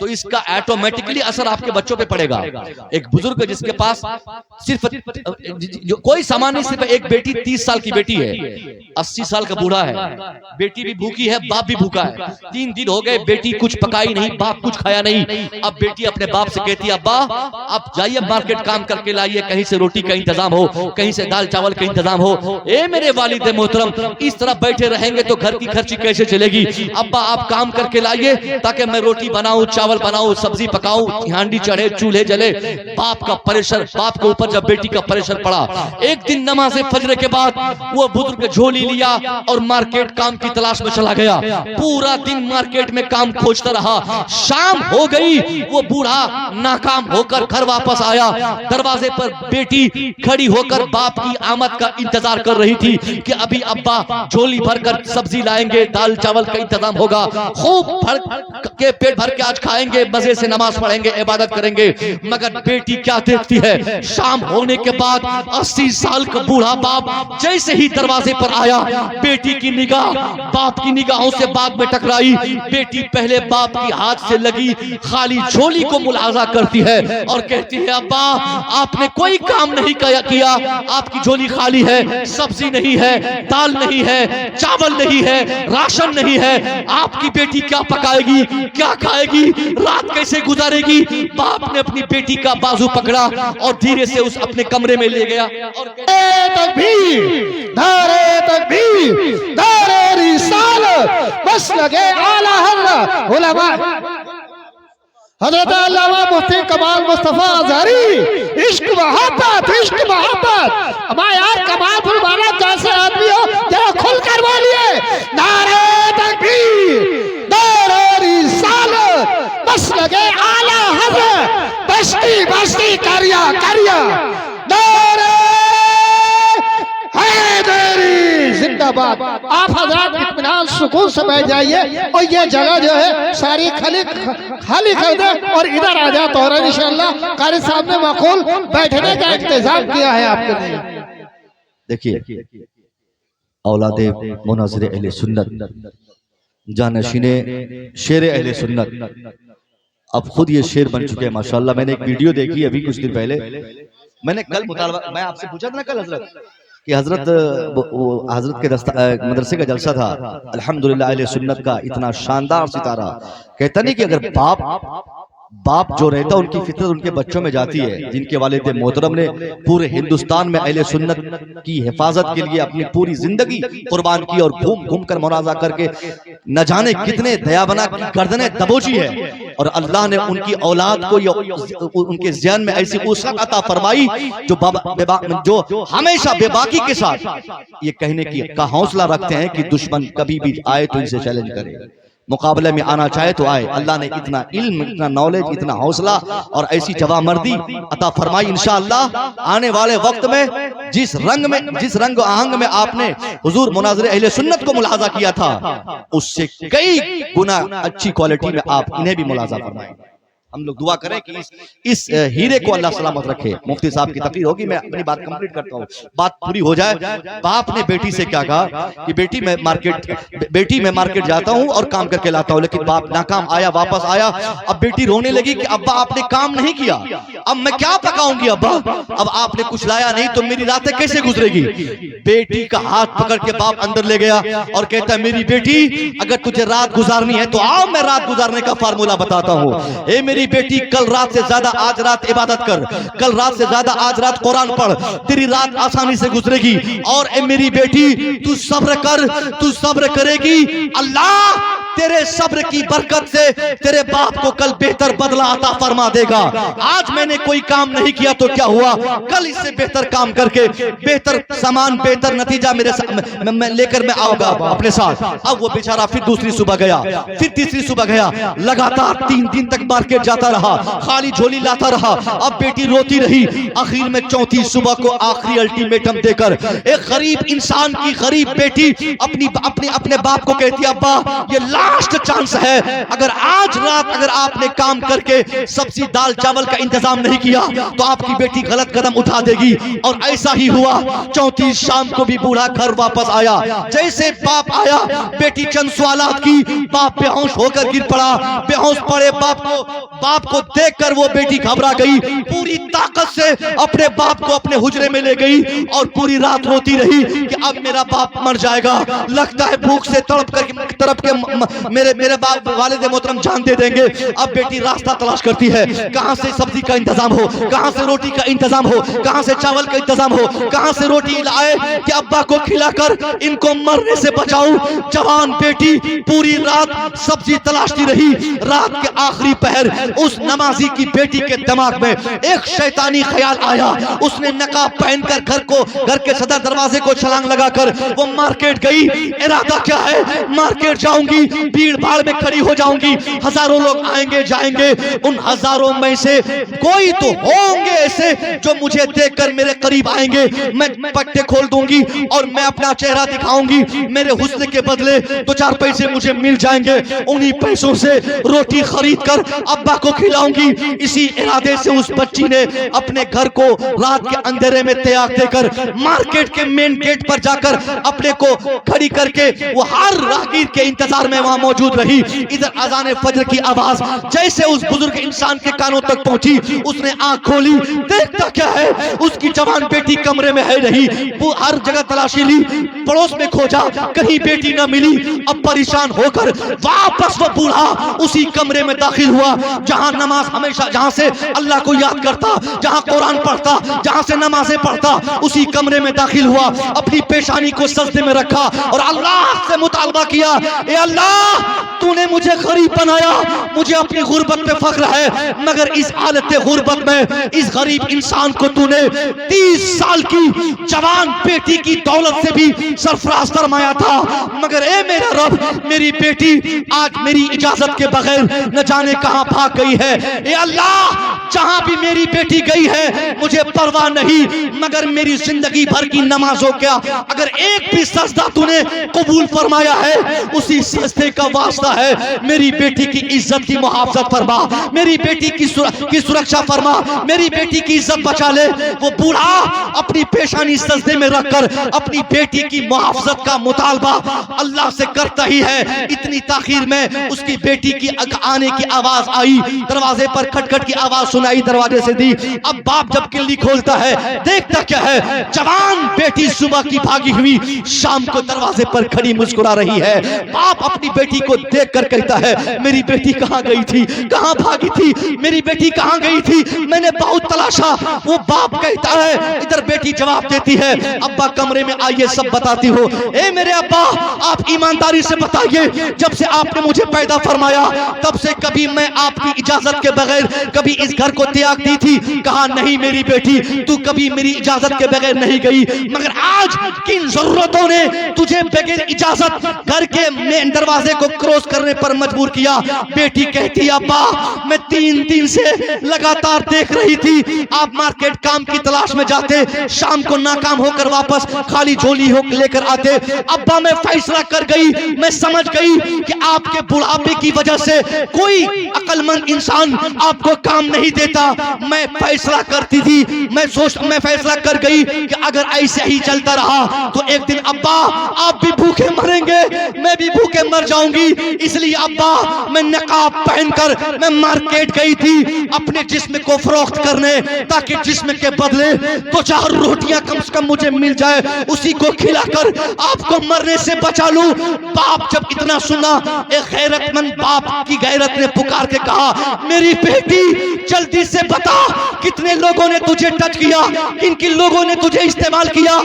तो इसका ऑटोमेटिकली असर आपके बच्चों पे पड़ेगा। एक बुजुर्ग जिसके पास सिर्फ कोई सामान नहीं, सिर्फ एक बेटी, 30 साल की बेटी है, 80 साल का बूढ़ा है, बेटी भी भूखी है, बाप भी भूखा है। 3 दिन हो गए बेटी कुछ पकाई नहीं, बाप कुछ खाया नहीं। अब बेटी अपने बाप से कहती है अब्बा आप जाइए मार्केट काम करके लाइए, कहीं से रोटी का इंतजाम हो, कहीं से दाल चावल का इंतजाम हो। ए मेरे वालिद मोहतरम, इस तरह बैठे रहेंगे तो घर की खर्ची कैसे चलेगी? अब्बा आप काम करके लाइए ताकि मैं रोटी बनाऊं, चावल बनाऊं, सब्जी पकाऊं, हांडी चढ़े, चूल्हे जले। बाप का प्रेशर, बाप के ऊपर जब बेटी का प्रेशर पड़ा, एक दिन नमाज फजर के बाद वो बुजुर्ग झोली लिया और मार्केट काम की तलाश में चला गया। पूरा दिन मार्केट में काम खोजता रहा। शाम हो गई, वो बूढ़ा नाकाम होकर घर वापस आया। दरवाजे पर बेटी खड़ी होकर बाप की आमद का इंतजार कर रही थी कि अभी अब्बा झोली भरकर सब्जी लाएंगे, दाल चावल का इंतजाम होगा, खूब भर के पेट भर के आज खाएंगे, मजे से नमाज पढ़ेंगे, इबादत करेंगे। मगर बेटी क्या देखती है, शाम होने के बाद 80 साल का बूढ़ा बाप जैसे ही दरवाजे पर आया, बेटी की निगाह बाप की निगाहों से बाग में टकराई। बेटी पहले बाप की हाथ से लगी खाली झोली को मुलाजा करती है और कहती है, अब्बा आपने कोई काम नहीं किया, आपकी झोली खाली है, सब्जी नहीं है, दाल नहीं है, चावल नहीं है, राशन नहीं है, आपकी बेटी क्या पकाएगी, क्या खाएगी, रात कैसे गुजारेगी। बाप ने अपनी बेटी का बाजू पकड़ा और धीरे से उस अपने कमरे में ले गया और तकबीर, नारे तकबीर, नारे रिसालत, बस लगे आला हज़रत उलमा हज़रत अल्लामा मुफ्ती कमाल मुस्तफा अज़हरी। इश्क मोहब्बत, इश्क मोहब्बत, हमारे यार कमाल फरमाना जैसे आदमी हो जरा खुल कर बोलिए, नारे तकबीर, नारे रिसालत, बस लगे आला हज़रत, बस्ती बस्ती करिया करिया, नारे हैदरी जिंदाबाद। आप हजरात इत्मीनान सुकून से बैठ जाइए और ये जगह जो है सारी खाली कर दे और इधर आ जाए तो इंशाअल्लाह कारी साहब ने माकूल बैठने का इंतजाम किया है आपके लिए। देखिए, औलादे मुनाज़िर अहले सुन्नत, जानशीने शेर अहले सुन्नत, अब खुद ये शेर बन चुके हैं माशाअल्लाह। मैंने एक वीडियो देखी अभी कुछ दिन पहले, मैंने कल मुतालबा, मैं आपसे पूछा था ना कल हजरत कि हजरत के मदरसे का जलसा था, अल्हम्दुलिल्लाह अहले सुन्नत का इतना शानदार सितारा। कहता नहीं कि अगर बाप जो रहता उनकी फितरत उनके बच्चों में जाती है, जिनके वालिद मोहतरम ने पूरे हिंदुस्तान में अहले सुन्नत की हिफाजत के लिए अपनी पूरी जिंदगी कुर्बान की और घूम घूम कर मुनाजा करके न जाने कितने दयाबना की गर्दनें दबोची है, और अल्लाह ने उनकी औलाद को उनके ज़हन में ऐसी उसक अता फरमाई जो हमेशा बेबाकी के साथ ये कहने का हौसला रखते हैं कि दुश्मन कभी भी आए तो इनसे चैलेंज करे, मुकाबले में आना चाहे तो आए। अल्लाह ने इतना इल्म, इतना नॉलेज, इतना हौसला और ऐसी जवामर्दी अता फरमाई। इंशाअल्लाह आने वाले वक्त में जिस रंग आहंग में आपने हुजूर मुनाज़िर अहले सुन्नत को मुलाजा किया था, उससे कई गुना अच्छी क्वालिटी में आप इन्हें भी मुलाजा फरमाएं। हम लोग दुआ करें कि इस हीरे को अल्लाह सलामत रखे। मुफ्ती साहब की तकरीर होगी, मैं अपनी बात कंप्लीट करता हूँ, बात पूरी हो जाए। बाप ने बेटी से क्या कहा कि बेटी मैं मार्केट जाता हूँ और काम करके लाता हूँ, लेकिन बाप नाकाम आया, वापस आया। अब बेटी रोने लगी कि अब्बा आपने काम नहीं किया, अब मैं क्या पकाऊंगी अब्बा, अब आपने कुछ लाया नहीं तो मेरी रातें कैसे गुजरेगी। बेटी का हाथ पकड़ के बाप अंदर ले गया और कहता है, मेरी बेटी अगर तुझे रात गुजारनी है तो आओ, मैं रात गुजारने का फार्मूला बताता हूँ। मेरी बेटी कल रात से ज्यादा आज रात इबादत कर, कल रात से ज्यादा आज रात कुरान पढ़, तेरी रात आसानी से गुजरेगी। और ए मेरी बेटी तू सब्र कर, तू सब्र करेगी, अल्लाह तेरे सब्र की बरकत से तेरे बाप को कल बेहतर बदला अता फरमा देगा। आज मैंने कोई काम नहीं किया तो क्या हुआ, कल इससे बेहतर काम करके बेहतर सामान, बेहतर नतीजा मेरे लेकर मैं आऊंगा अपने साथ। अब वो बेचारा फिर दूसरी सुबह गया, फिर तीसरी सुबह गया, लगातार 3 दिन तक मार्केट जाता रहा, खाली झोली लाता रहा। अब बेटी रोती रही, आखिर में चौथी सुबह को आखिरी अल्टीमेटम देकर एक गरीब इंसान की गरीब बेटी अपने बाप को कहती है, अब्बा ये लास्ट चांस है, अगर आज रात अगर आपने काम करके सब्जी दाल चावल का इंतजाम नहीं किया तो आपकी बेटी गलत कदम उठा देगी। और ऐसा ही हुआ, चौथी शाम को भी बूढ़ा घर वापस आया। जैसे बाप आया, बेटी चंद सवालात की, बाप बेहोश होकर गिर पड़ा। बेहोश पड़े बाप को देखकर वो बेटी घबरा गई, पूरी ताकत से अपने बाप को अपने हुजरे में ले गई और पूरी रात रोती रही कि अब मेरा बाप मर जाएगा, लगता है भूख से तड़प के मेरे बाप वालिद मोहतरम जान दे देंगे। अब बेटी रास्ता तलाश करती है, कहां से सब्जी का इंतजाम हो, कहां से रोटी का इंतजाम हो, कहां से चावल का इंतजाम हो, कहां से रोटी लाए कि अब्बा को खिलाकर इनको मरने से बचाऊं। जवान बेटी पूरी रात सब्जी तलाशती रही। रात के आखिरी पहर उस नमाजी की बेटी के दिमाग में एक शैतानी ख्याल आया। उसने नकाब पहनकर घर के सदर दरवाजे को छलांग लगाकर वो मार्केट गई। इरादा क्या है, मार्केट जाऊंगी भीड़ भाड़ में खड़ी हो जाऊंगी, हजारों लोग आएंगे जाएंगे, उन हजारों में से कोई तो होंगे ऐसे जो मुझे देखकर मेरे करीब आएंगे, मैं पट्टे खोल दूंगी और मैं अपना चेहरा दिखाऊंगी, मेरे हुस्न के बदले 2-4 पैसे मुझे मिल जाएंगे, उन्हीं पैसों से रोटी खरीद कर अब्बा को खिलाऊंगी। इसी इरादे से उस बच्ची ने अपने घर को रात के अंधेरे में त्याग देकर मार्केट के मेन गेट पर जाकर अपने को खड़ी करके वो हर राहगीर के इंतजार में वहां मौजूद रही। इधर अज़ान फजर की आवाज जैसे उस बुजुर्ग इंसान के कानों तक पहुंची, उसने आंख खोली, देखता क्या है, उसकी जवान बेटी कमरे में है नहीं। वो हर जगह तलाशी ली, पड़ोस में खोजा, कहीं बेटी न मिली। अब परेशान होकर वापस वो बूढ़ा उसी कमरे में दाखिल हुआ जहां नमाज हमेशा, जहां से अल्लाह को याद करता, जहां कुरान पढ़ता, जहां से नमाजें पढ़ता, उसी कमरे में दाखिल हुआ, अपनी पेशानी को सजदे में रखा और अल्लाह से मुतालबा किया, ए अल्लाह तूने मुझे गरीब बनाया, मुझे अपनी गुर्बत पे फख्र है, मगर इस हालत गुर्बत में इस गरीब इंसान को तूने 30 साल की जवान बेटी की दौलत से भी सरफराज फरमाया था, मगर ए मेरा रब मेरी बेटी आज मेरी इजाजत के बगैर न जाने कहां भाग गई है। ए अल्लाह जहां भी मेरी बेटी गई है मुझे परवाह नहीं, मगर मेरी जिंदगी भर की नमाजों का अगर एक भी सजदा तूने कबूल फरमाया है, उसी सजदे का वास्ता है, मेरी बेटी की इज्जत की मुहाफजत फरमा, मेरी बेटी की सुरक्षा फरमा, मेरी बेटी की इज्जत बचा ले। वो बूढ़ा अपनी पेशानी सजदे में रखकर अपनी बेटी की मुहाफजत का मुतालबा अल्लाह से करता ही है। इतनी ताखीर में उसकी बेटी की आने की आवाज आई, दरवाजे पर खटखट की आवाज सुनाई, दरवाजे से दी। अब बाप जब किल्ली खोलता है, देखता क्या है, जवान बेटी सुबह की भागी हुई शाम को दरवाजे पर खड़ी मुस्कुरा रही है। बाप अपनी बेटी को देखकर कहता है, मेरी बेटी कहां गई थी, कहां भागी थी, मेरी बेटी कहां गई थी, मैंने बहुत तलाशा। वो बाप कहता है, इधर बेटी जवाब देती है, अब्बा कमरे में आइए सब बताती हो। ए मेरे अब्बा आप ईमानदारी से बताइए, जब से आपने मुझे पैदा फरमाया तब से कभी मैं आपकी इजाजत के बगैर कभी इस घर को त्याग दी थी? कहा नहीं मेरी बेटी, तू कभी मेरी इजाजत के बगैर नहीं गई, मगर आज किन जरूरतों ने तुझे बगैर इजाजत घर के मेन दरवाजे को क्रॉस करने पर मजबूर किया? बेटी कहती अब्बा मैं 3 दिन से लगातार देख रही थी, आप मार्केट काम की तलाश में जाते, शाम को नाकाम होकर वापस खाली झोली हो लेकर आते। अब्बा मैं फैसला कर गई, मैं समझ गई कि आपके बुढ़ापे की वजह से कोई अक्लमंद इंसान आपको काम नहीं देता। मैं फैसला करती थी, मैं फैसला कर गई कि अगर ऐसे ही चलता रहा तो एक दिन अब्बा आप भी भूखे मरेंगे, मैं भी भूखे मर जाऊंगी। इसलिए अब्बा मैं नकाब पहनकर मैं मार्केट गई थी अपने जिस्म को फरोख्त करने, ताकि जिस्म के बदले 2-4 रोटियां कम से कम मुझे मिल जाए, उसी को खिलाकर आपको मरने से बचा लूं। बाप जब इतना सुना, एक गैरतमंद बाप की गैरत ने पुकार के कहा, मेरी बेटी जल्दी से बता कितने लोगों ने तुझे टच किया, किन किन लोगों ने तुझे इस्तेमाल किया?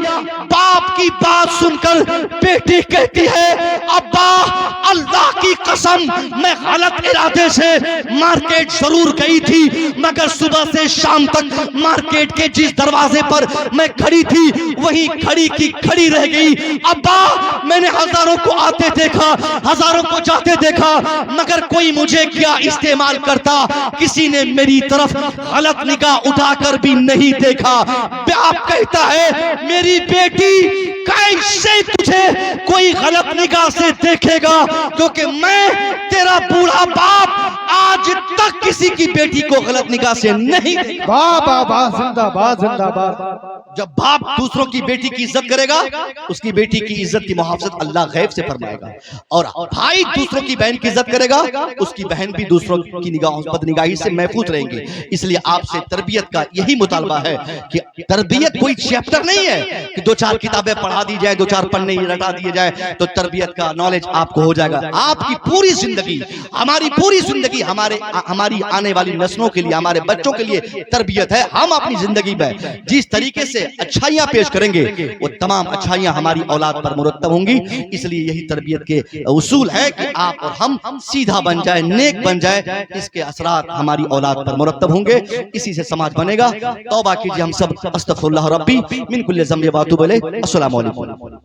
बाप की बात सुनकर बेटी कहती है, अब्बा अल्लाह की कसम मैं गलत इरादे से मार्केट जरूर गई थी, मगर सुबह से शाम तक मार्केट के जिस दरवाजे पर मैं खड़ी थी वहीं खड़ी की खड़ी रह गई। अब्बा मैंने हजारों को आते देखा, हजारों को जाते देखा, मगर कोई मुझे क्या इस्तेमाल करता, किसी ने मेरी तरफ गलत निगाह उठाकर भी नहीं देखा। बाप कहता है, मेरी बेटी कैसे तुझे कोई गलत निगाह से देखेगा, क्योंकि मैं तेरा बूढ़ा बाप आज तक किसी की बेटी को गलत निगाह से नहीं देखा। वाह वाह वाह, जिंदाबाद जिंदाबाद। जब बाप दूसरों की बेटी की इज्जत करेगा, उसकी बेटी की इज्जत की मुहाफजत अल्लाह गैब से फरमाएगा, और भाई दूसरों की बहन की इज्जत करेगा, उसकी बहन भी दूसरों की निगाहों बदनिगाही से महफूज रहेंगी। इसलिए आपसे तरबियत का यही मुतालबा है कि तरबियत कोई चैप्टर नहीं है कि 2-4 किताबें पढ़ा दी जाए, 2-4 पन्ने रटा दिए जाए तो तरबियत का नॉलेज आपको हो जाएगा। आपकी पूरी जिंदगी, हमारी पूरी जिंदगी हमारी आने वाली नस्लों के लिए, हमारे बच्चों के लिए तरबियत है। हम अपनी जिंदगी में जिस तरीके से अच्छाइयां पेश करेंगे वो तमाम अच्छाइयां हमारी औलाद पर मुरत्तब होंगी। इसलिए यही तरबियत के उसूल है कि आप और हम सीधा बन जाए, नेक बन जाए, इसके असरात हमारी औलाद पर मुरत्तब होंगे, इसी से समाज बनेगा। तौबा कीजिए हम सब, अस्तगफिरुल्लाह रब्बी मिन कुल्लि ज़ंबि व अतूबु इलैह। अस्सलामु अलैकुम।